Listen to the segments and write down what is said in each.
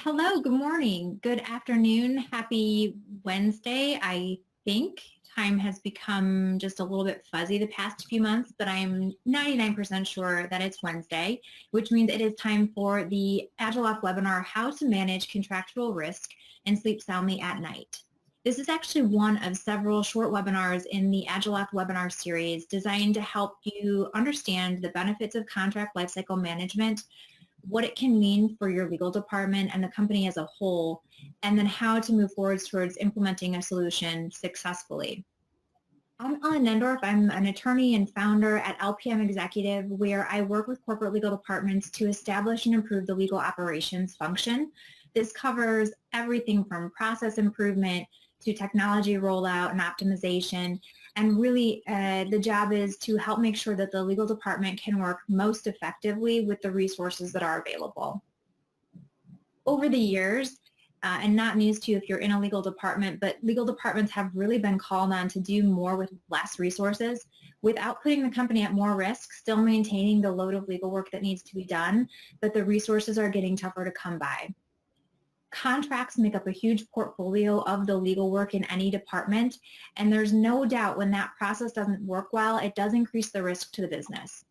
Hello, good morning, good afternoon, happy Wednesday. I think time has become just a little bit fuzzy the past few months, but I'm 99% sure that it's Wednesday, which means it is time for the Agile Off webinar, How to Manage Contractual Risk and Sleep Soundly at Night. This is actually one of several short webinars in the Agile Off webinar series designed to help you understand the benefits of contract lifecycle management, what it can mean for your legal department and the company as a whole, and then how to move forward towards implementing a solution successfully. I'm Ellen Nendorf. I'm an attorney and founder at LPM Executive, where I work with corporate legal departments to establish and improve the legal operations function. This covers everything from process improvement to technology rollout and optimization. And really, the job is to help make sure that the legal department can work most effectively with the resources that are available. Over the years, and not news to you if you're in a legal department, but legal departments have really been called on to do more with less resources without putting the company at more risk, still maintaining the load of legal work that needs to be done, but the resources are getting tougher to come by. Contracts make up a huge portfolio of the legal work in any department, and there's no doubt when that process doesn't work well, it does increase the risk to the business.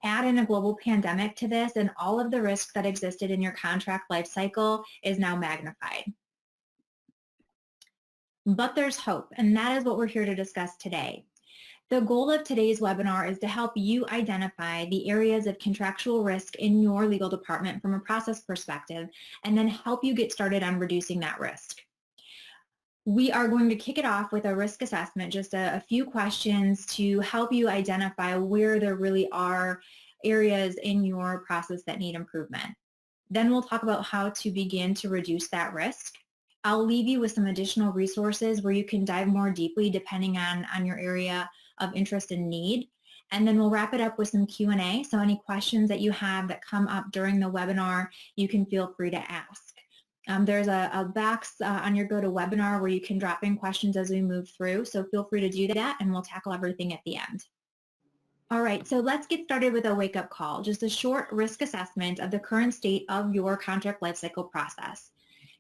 Add in a global pandemic to this, and all of the risk that existed in your contract life cycle is now magnified. But there's hope, and that is what we're here to discuss today. The goal of today's webinar is to help you identify the areas of contractual risk in your legal department from a process perspective, and then help you get started on reducing that risk. We are going to kick it off with a risk assessment, just a few questions to help you identify where there really are areas in your process that need improvement. Then we'll talk about how to begin to reduce that risk. I'll leave you with some additional resources where you can dive more deeply depending on your area of interest and need. And then we'll wrap it up with some Q&A. So any questions that you have that come up during the webinar, you can feel free to ask. There's a box on your GoToWebinar where you can drop in questions as we move through. So feel free to do that, and we'll tackle everything at the end. All right, so let's get started with a wake-up call, just a short risk assessment of the current state of your contract lifecycle process.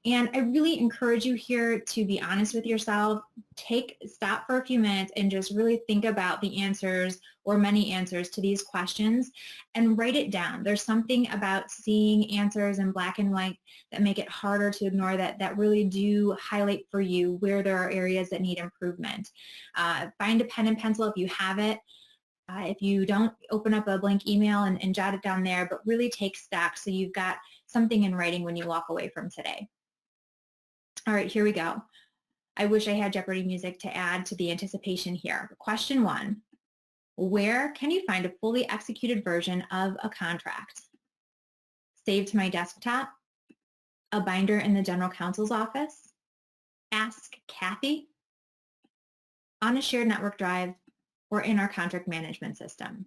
And I really encourage you here to be honest with yourself. Stop for a few minutes and just really think about the answers or many answers to these questions and write it down. There's something about seeing answers in black and white that make it harder to ignore that really do highlight for you where there are areas that need improvement. Find a pen and pencil if you have it. If you don't, open up a blank email and jot it down there, but really take stock so you've got something in writing when you walk away from today. All right, here we go. I wish I had Jeopardy music to add to the anticipation here. Question 1, where can you find a fully executed version of a contract? Saved to my desktop, a binder in the general counsel's office, Ask Kathy, on a shared network drive, or in our contract management system.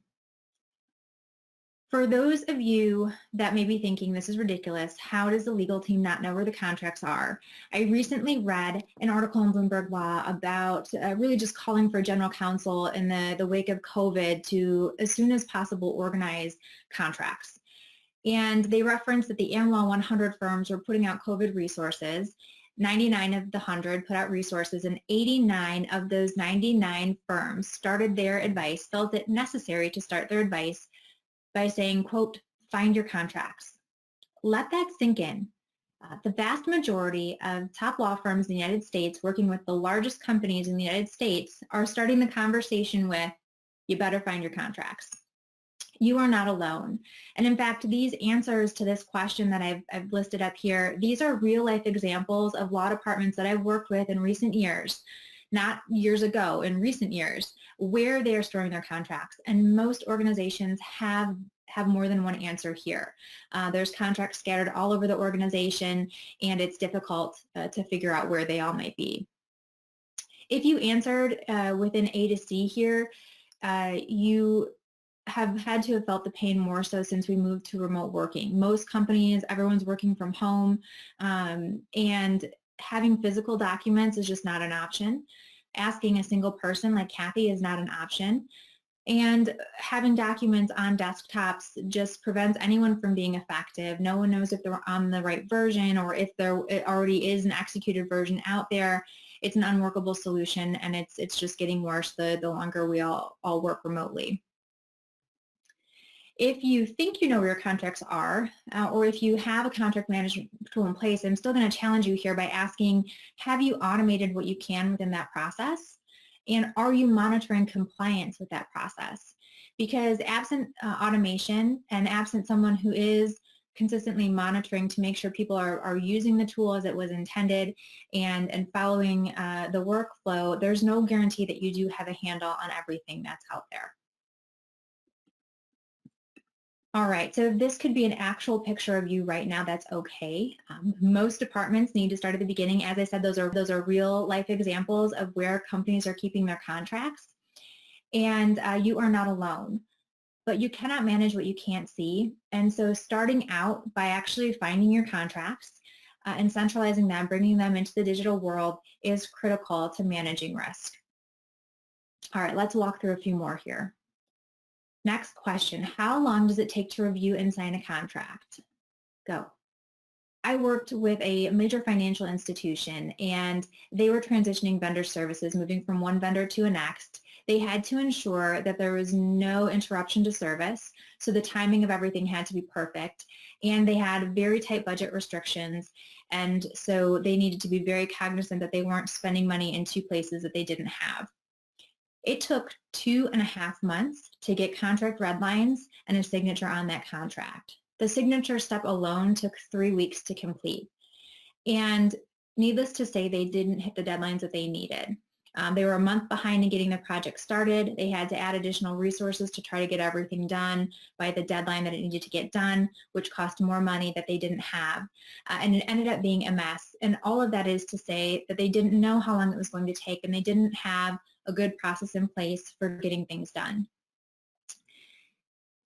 For those of you that may be thinking this is ridiculous, how does the legal team not know where the contracts are? I recently read an article in Bloomberg Law about really just calling for general counsel in the wake of COVID to, as soon as possible, organize contracts. And they referenced that the Am Law 100 firms were putting out COVID resources. 99 of the 100 put out resources, and 89 of those 99 firms started their advice, felt it necessary to start their advice by saying, quote, find your contracts. Let that sink in. The vast majority of top law firms in the United States working with the largest companies in the United States are starting the conversation with, you better find your contracts. You are not alone. And in fact, these answers to this question that I've listed up here, these are real life examples of law departments that I've worked with in recent years, not years ago, in recent years, where they are storing their contracts. And most organizations have more than one answer here. There's contracts scattered all over the organization, and it's difficult to figure out where they all might be. If you answered within A to C here, you have had to have felt the pain more so since we moved to remote working. Most companies, everyone's working from home, and having physical documents is just not an option. Asking a single person like Kathy is not an option. And having documents on desktops just prevents anyone from being effective. No one knows if they're on the right version or if there it already is an executed version out there. It's an unworkable solution, and it's just getting worse the longer we all work remotely. If you think you know where your contracts are, or if you have a contract management tool in place, I'm still going to challenge you here by asking, have you automated what you can within that process? And are you monitoring compliance with that process? Because absent automation and absent someone who is consistently monitoring to make sure people are using the tool as it was intended and following the workflow, there's no guarantee that you do have a handle on everything that's out there. All right, so this could be an actual picture of you right now. That's okay. Most departments need to start at the beginning. As I said, those are real life examples of where companies are keeping their contracts, and you are not alone. But you cannot manage what you can't see, and so starting out by actually finding your contracts and centralizing them, bringing them into the digital world is critical to managing risk. All right, let's walk through a few more here. Next question, how long does it take to review and sign a contract? Go. I worked with a major financial institution, and they were transitioning vendor services, moving from one vendor to the next. They had to ensure that there was no interruption to service, so the timing of everything had to be perfect, and they had very tight budget restrictions, and so they needed to be very cognizant that they weren't spending money in two places that they didn't have. It took 2.5 months to get contract red lines and a signature on that contract. The signature step alone took 3 weeks to complete. And needless to say, they didn't hit the deadlines that they needed. They were a month behind in getting the project started. They had to add additional resources to try to get everything done by the deadline that it needed to get done, which cost more money that they didn't have. And it ended up being a mess. And all of that is to say that they didn't know how long it was going to take, and they didn't have a good process in place for getting things done.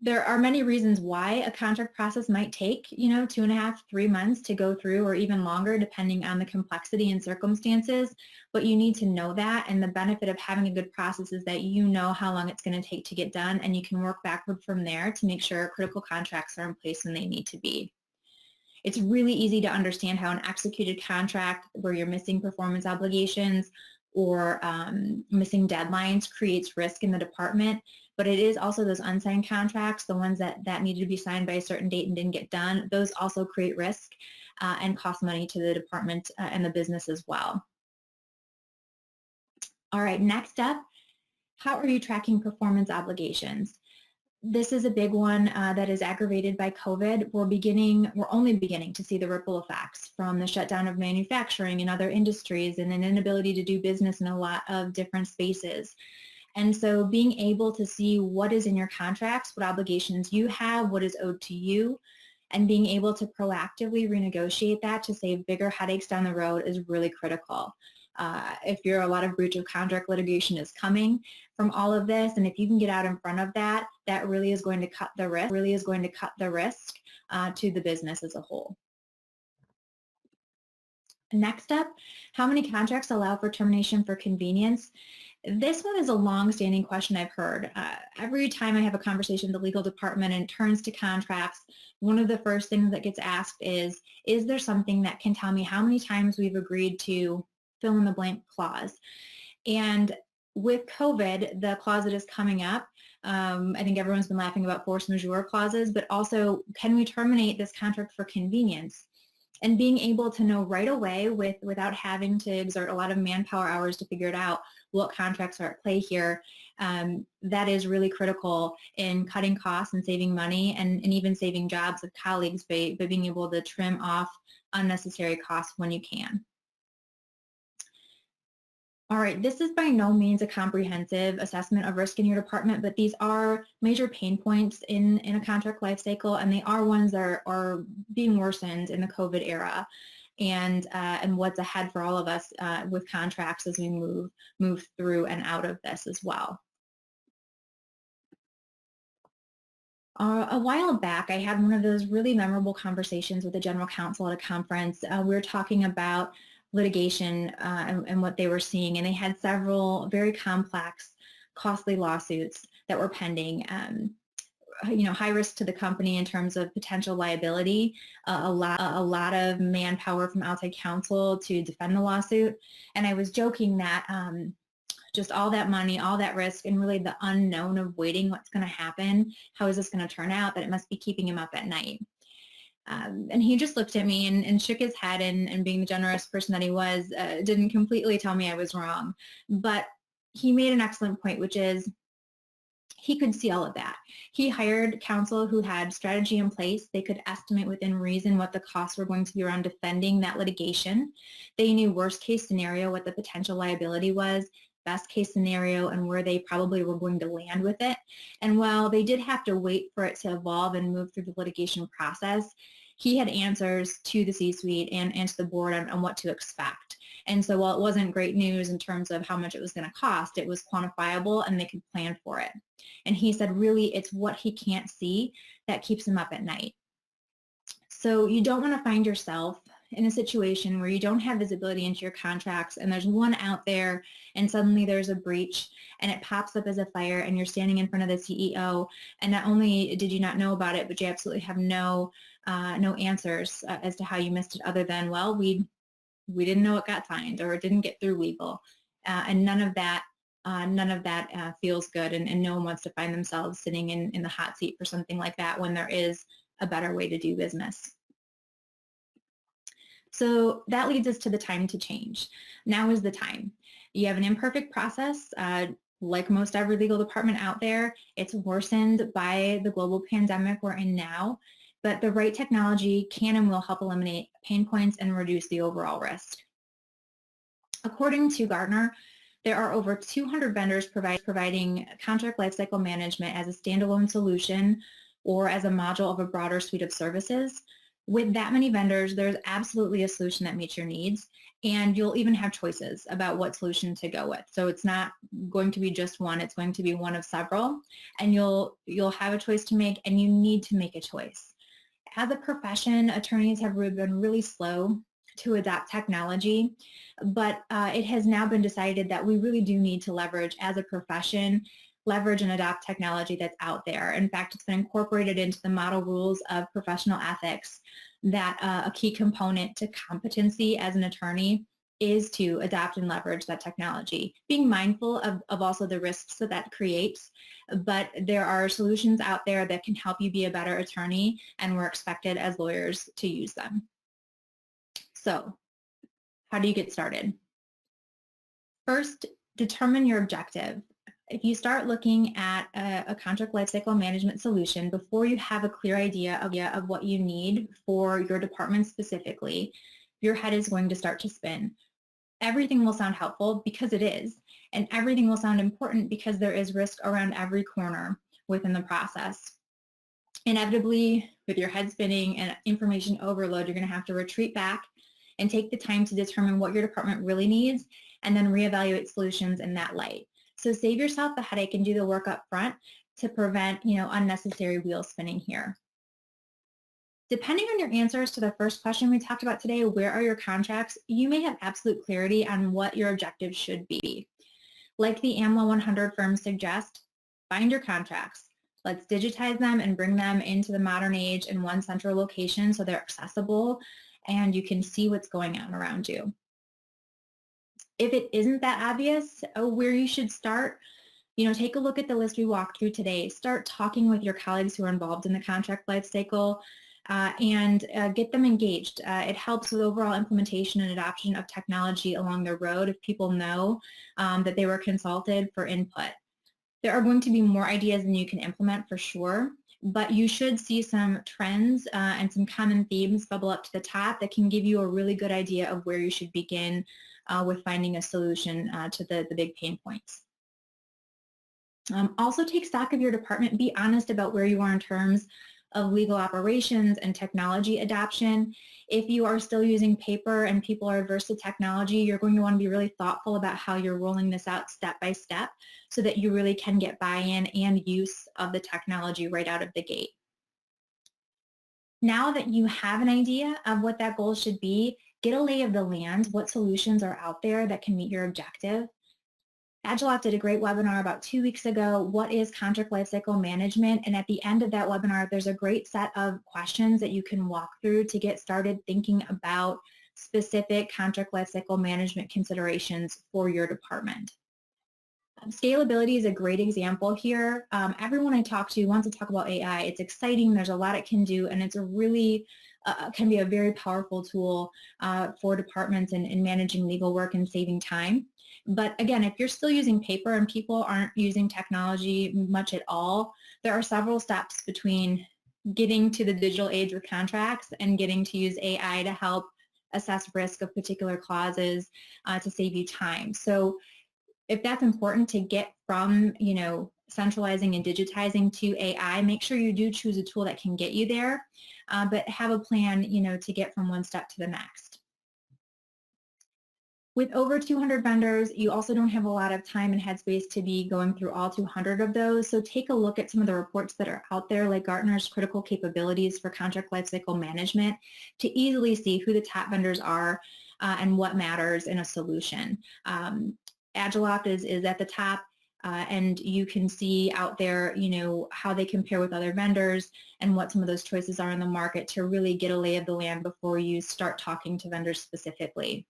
There are many reasons why a contract process might take, 2.5, 3 months to go through, or even longer, depending on the complexity and circumstances. But you need to know that, and the benefit of having a good process is that you know how long it's going to take to get done, and you can work backward from there to make sure critical contracts are in place when they need to be. It's really easy to understand how an executed contract where you're missing performance obligations or missing deadlines creates risk in the department, but it is also those unsigned contracts, the ones that needed to be signed by a certain date and didn't get done, those also create risk and cost money to the department and the business as well. All right, next up, how are you tracking performance obligations? This is a big one that is aggravated by COVID. We're only beginning to see the ripple effects from the shutdown of manufacturing and other industries and an inability to do business in a lot of different spaces. And so being able to see what is in your contracts, what obligations you have, what is owed to you, and being able to proactively renegotiate that to save bigger headaches down the road is really critical. If a lot of breach of contract litigation is coming from all of this, and if you can get out in front of that, that really is going to cut the risk, to the business as a whole. Next up, how many contracts allow for termination for convenience? This one is a long-standing question I've heard. Every time I have a conversation with the legal department and it turns to contracts, one of the first things that gets asked is there something that can tell me how many times we've agreed to fill in the blank clause? And with COVID, the clause that is coming up, I think everyone's been laughing about force majeure clauses, but also, can we terminate this contract for convenience? And being able to know right away without having to exert a lot of manpower hours to figure it out what contracts are at play here, that is really critical in cutting costs and saving money and even saving jobs of colleagues by being able to trim off unnecessary costs when you can. All right, this is by no means a comprehensive assessment of risk in your department, but these are major pain points in a contract life cycle, and they are ones that are being worsened in the COVID era, and what's ahead for all of us with contracts as we move through and out of this as well. A while back, I had one of those really memorable conversations with the general counsel at a conference. We were talking about litigation and what they were seeing, and they had several very complex, costly lawsuits that were pending. High risk to the company in terms of potential liability, a lot of manpower from outside counsel to defend the lawsuit. And I was joking that just all that money, all that risk, and really the unknown of waiting, what's going to happen, how is this going to turn out, that it must be keeping him up at night. And he just looked at me and shook his head, and being the generous person that he was, didn't completely tell me I was wrong. But he made an excellent point, which is he could see all of that. He hired counsel who had strategy in place. They could estimate within reason what the costs were going to be around defending that litigation. They knew worst case scenario, what the potential liability was, best case scenario, and where they probably were going to land with it. And while they did have to wait for it to evolve and move through the litigation process, he had answers to the C-suite and to the board on what to expect. And so while it wasn't great news in terms of how much it was going to cost, it was quantifiable and they could plan for it. And he said, really, it's what he can't see that keeps him up at night. So you don't want to find yourself in a situation where you don't have visibility into your contracts and there's one out there and suddenly there's a breach and it pops up as a fire and you're standing in front of the CEO, and not only did you not know about it, but you absolutely have no answers as to how you missed it, other than, well, we didn't know it got signed or it didn't get through legal, and none of that feels good, and no one wants to find themselves sitting in the hot seat for something like that when there is a better way to do business. So that leads us to the time to change. Now is the time. You have an imperfect process. Like most every legal department out there, it's worsened by the global pandemic we're in now, but the right technology can and will help eliminate pain points and reduce the overall risk. According to Gartner, there are over 200 vendors providing contract lifecycle management as a standalone solution or as a module of a broader suite of services. With that many vendors, there's absolutely a solution that meets your needs, and you'll even have choices about what solution to go with. So it's not going to be just one, it's going to be one of several, and you'll have a choice to make, and you need to make a choice. As a profession, attorneys have been really slow to adopt technology, but it has now been decided that we really do need to leverage, as a profession, leverage and adopt technology that's out there. In fact, it's been incorporated into the model rules of professional ethics that a key component to competency as an attorney is to adopt and leverage that technology, being mindful of also the risks that creates. But there are solutions out there that can help you be a better attorney, and we're expected as lawyers to use them. So how do you get started? First, determine your objective. If you start looking at a contract lifecycle management solution before you have a clear idea of what you need for your department specifically, your head is going to start to spin. Everything will sound helpful because it is, and everything will sound important because there is risk around every corner within the process. Inevitably, with your head spinning and information overload, you're going to have to retreat back and take the time to determine what your department really needs, and then reevaluate solutions in that light. So save yourself the headache and do the work up front to prevent, unnecessary wheel spinning here. Depending on your answers to the first question we talked about today, where are your contracts, you may have absolute clarity on what your objectives should be. Like the AMLA 100 firms suggest, find your contracts. Let's digitize them and bring them into the modern age in one central location so they're accessible and you can see what's going on around you. If it isn't that obvious where you should start, take a look at the list we walked through today. Start talking with your colleagues who are involved in the contract life cycle and get them engaged. It helps with overall implementation and adoption of technology along the road if people know that they were consulted for input. There are going to be more ideas than you can implement for sure, but you should see some trends and some common themes bubble up to the top that can give you a really good idea of where you should begin with finding a solution to the big pain points. Also take stock of your department. Be honest about where you are in terms of legal operations and technology adoption. If you are still using paper and people are adverse to technology, you're going to want to be really thoughtful about how you're rolling this out step by step so that you really can get buy-in and use of the technology right out of the gate. Now that you have an idea of what that goal should be, get a lay of the land, what solutions are out there that can meet your objective. Agilot did a great webinar about 2 weeks ago, what is contract lifecycle management? And at the end of that webinar, there's a great set of questions that you can walk through to get started thinking about specific contract lifecycle management considerations for your department. Scalability is a great example here. Everyone I talk to wants to talk about AI. It's exciting. There's a lot it can do, and it's a really can be a very powerful tool for departments in managing legal work and saving time. But again, if you're still using paper and people aren't using technology much at all, there are several steps between getting to the digital age with contracts and getting to use AI to help assess risk of particular clauses to save you time. So if that's important to get from, centralizing and digitizing to AI, make sure you do choose a tool that can get you there, but have a plan, to get from one step to the next. With over 200 vendors, you also don't have a lot of time and headspace to be going through all 200 of those. So take a look at some of the reports that are out there, like Gartner's Critical Capabilities for Contract Lifecycle Management, to easily see who the top vendors are and what matters in a solution. Agilot is at the top, and you can see out there, how they compare with other vendors and what some of those choices are in the market to really get a lay of the land before you start talking to vendors specifically.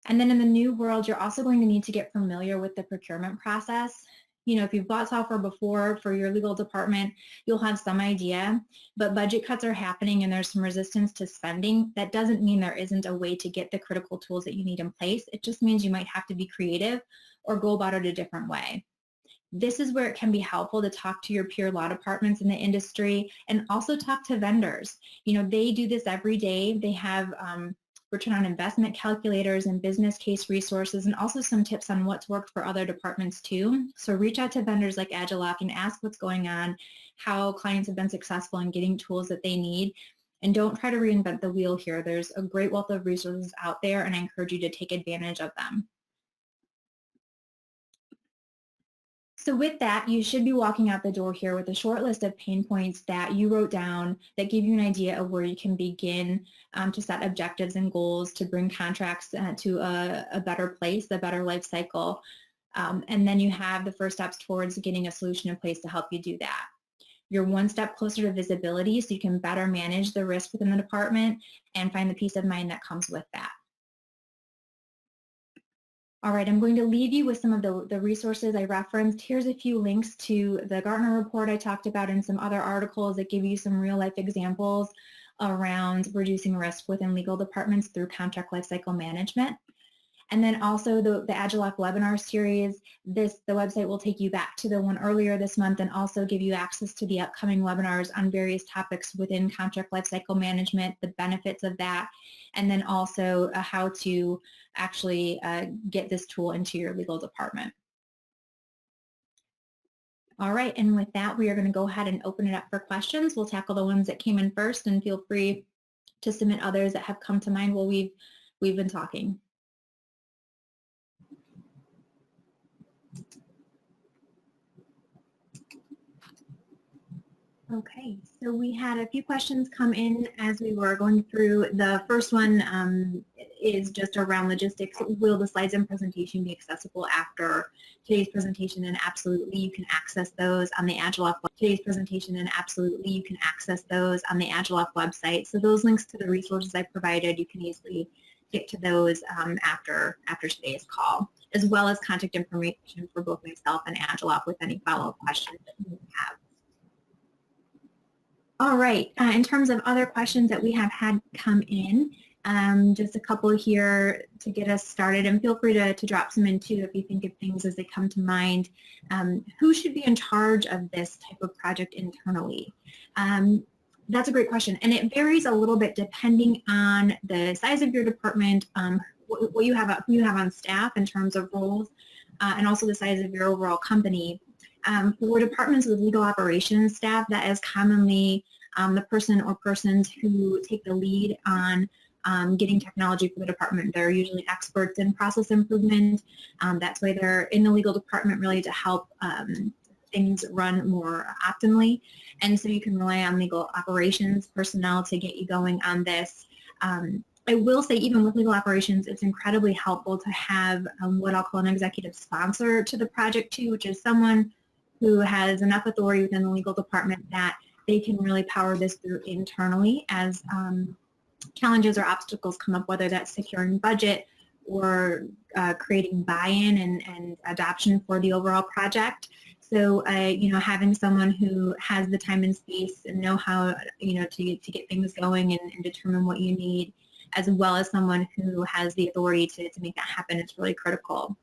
And then in the new world, you're also going to need to get familiar with the procurement process. If you've bought software before for your legal department, you'll have some idea, but budget cuts are happening and there's some resistance to spending. That doesn't mean there isn't a way to get the critical tools that you need in place. It just means you might have to be creative or go about it a different way. This is where it can be helpful to talk to your peer law departments in the industry and also talk to vendors. They do this every day. They have return on investment calculators and business case resources, and also some tips on what's worked for other departments too. So reach out to vendors like Agilot and ask what's going on, how clients have been successful in getting tools that they need, and don't try to reinvent the wheel here. There's a great wealth of resources out there, and I encourage you to take advantage of them. So with that, you should be walking out the door here with a short list of pain points that you wrote down that give you an idea of where you can begin to set objectives and goals to bring contracts to a better place, a better life cycle. And then you have the first steps towards getting a solution in place to help you do that. You're one step closer to visibility so you can better manage the risk within the department and find the peace of mind that comes with that. All right, I'm going to leave you with some of the resources I referenced. Here's a few links to the Gartner report I talked about and some other articles that give you some real-life examples around reducing risk within legal departments through contract lifecycle management. And then also the Agilot webinar series. The website will take you back to the one earlier this month and also give you access to the upcoming webinars on various topics within contract lifecycle management, the benefits of that, and then also how to actually get this tool into your legal department. All right, and with that, we are going to go ahead and open it up for questions. We'll tackle the ones that came in first, and feel free to submit others that have come to mind while we've been talking. Okay, so we had a few questions come in as we were going through. The first one is just around logistics. Will the slides and presentation be accessible after today's presentation? And absolutely, you can access those on the Agilot. Today's presentation, and absolutely, you can access those on the Agilot website. So those links to the resources I provided, you can easily get to those after today's call, as well as contact information for both myself and Agilot with any follow-up questions that you have. All right, in terms of other questions that we have had come in, just a couple here to get us started, and feel free to drop some in too if you think of things as they come to mind. Who should be in charge of this type of project internally? That's a great question, and it varies a little bit depending on the size of your department, who you have on staff in terms of roles, and also the size of your overall company. For departments with legal operations staff, that is commonly the person or persons who take the lead on getting technology for the department. They're usually experts in process improvement. That's why they're in the legal department really to help things run more optimally. And so you can rely on legal operations personnel to get you going on this. I will say, even with legal operations, it's incredibly helpful to have what I'll call an executive sponsor to the project too, which is someone who has enough authority within the legal department that they can really power this through internally as challenges or obstacles come up, whether that's securing budget or creating buy-in and adoption for the overall project. So, having someone who has the time and space and know how, to get things going and determine what you need, as well as someone who has the authority to make that happen, is really critical.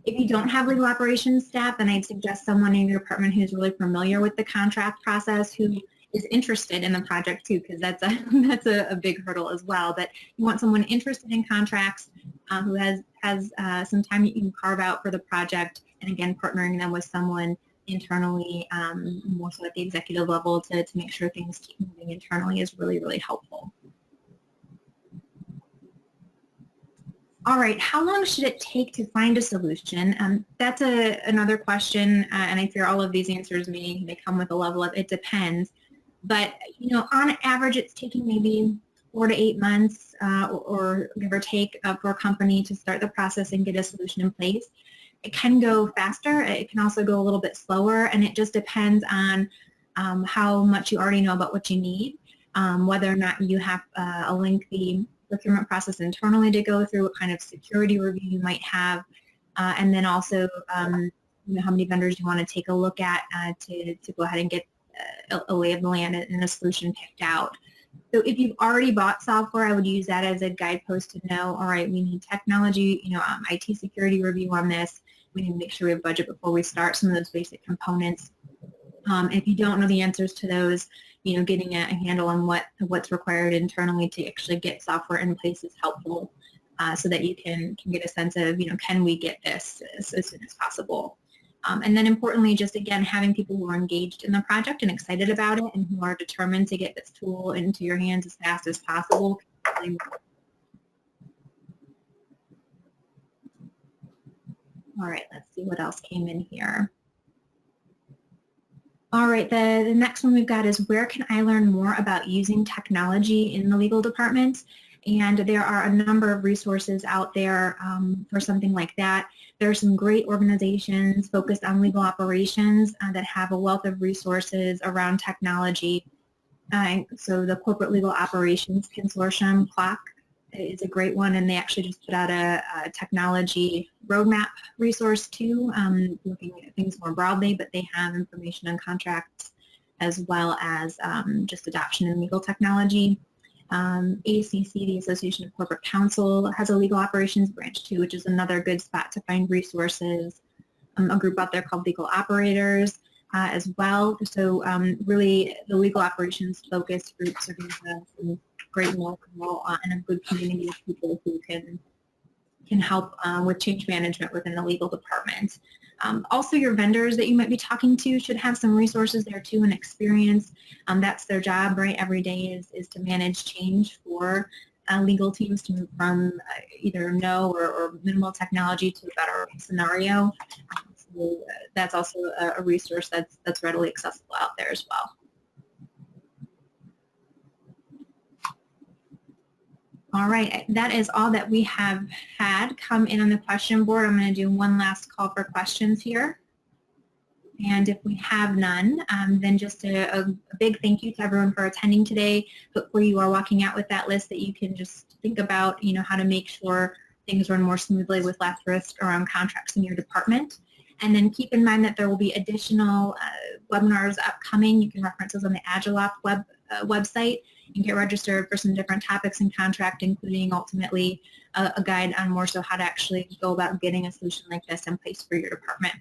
If you don't have legal operations staff, then I'd suggest someone in your department who's really familiar with the contract process, who is interested in the project too, because that's a big hurdle as well. But you want someone interested in contracts, who has some time that you can carve out for the project, and again, partnering them with someone internally, more so at the executive level, to make sure things keep moving internally is really, really helpful. All right, how long should it take to find a solution? That's another question, and I fear all of these answers may come with a level of it depends. But, on average, it's taking maybe 4 to 8 months or give or take for a company to start the process and get a solution in place. It can go faster. It can also go a little bit slower, and it just depends on how much you already know about what you need, whether or not you have a lengthy procurement process internally to go through, what kind of security review you might have, and then also how many vendors you want to take a look at to go ahead and get a lay of the land and a solution picked out. So if you've already bought software, I would use that as a guidepost to know, all right, we need technology, IT security review on this. We need to make sure we have budget before we start some of those basic components. If you don't know the answers to those, getting a handle on what's required internally to actually get software in place is helpful, so that you can get a sense of, can we get this as soon as possible. And then importantly, just again, having people who are engaged in the project and excited about it and who are determined to get this tool into your hands as fast as possible. All right, let's see what else came in here. All right, the next one we've got is, where can I learn more about using technology in the legal department? And there are a number of resources out there for something like that. There are some great organizations focused on legal operations that have a wealth of resources around technology. So the Corporate Legal Operations Consortium, CLOC, is a great one, and they actually just put out a technology roadmap resource too, looking at things more broadly, but they have information on contracts as well as just adoption in legal technology. ACC, the Association of Corporate Counsel, has a legal operations branch too, which is another good spot to find resources. A group out there called Legal Operators as well. So really the legal operations focused groups are going to have some great local and a good community of people who can help with change management within the legal department. Also, your vendors that you might be talking to should have some resources there too and experience. That's their job, right? Every day is to manage change for legal teams to move from either no or minimal technology to a better scenario. So that's also a resource that's readily accessible out there as well. All right, that is all that we have had come in on the question board. I'm going to do one last call for questions here. And if we have none, then just a big thank you to everyone for attending today. Hopefully you are walking out with that list that you can just think about, how to make sure things run more smoothly with less risk around contracts in your department. And then keep in mind that there will be additional webinars upcoming. You can reference those on the AgileOp website. You can get registered for some different topics in contract, including ultimately a guide on more so how to actually go about getting a solution like this in place for your department.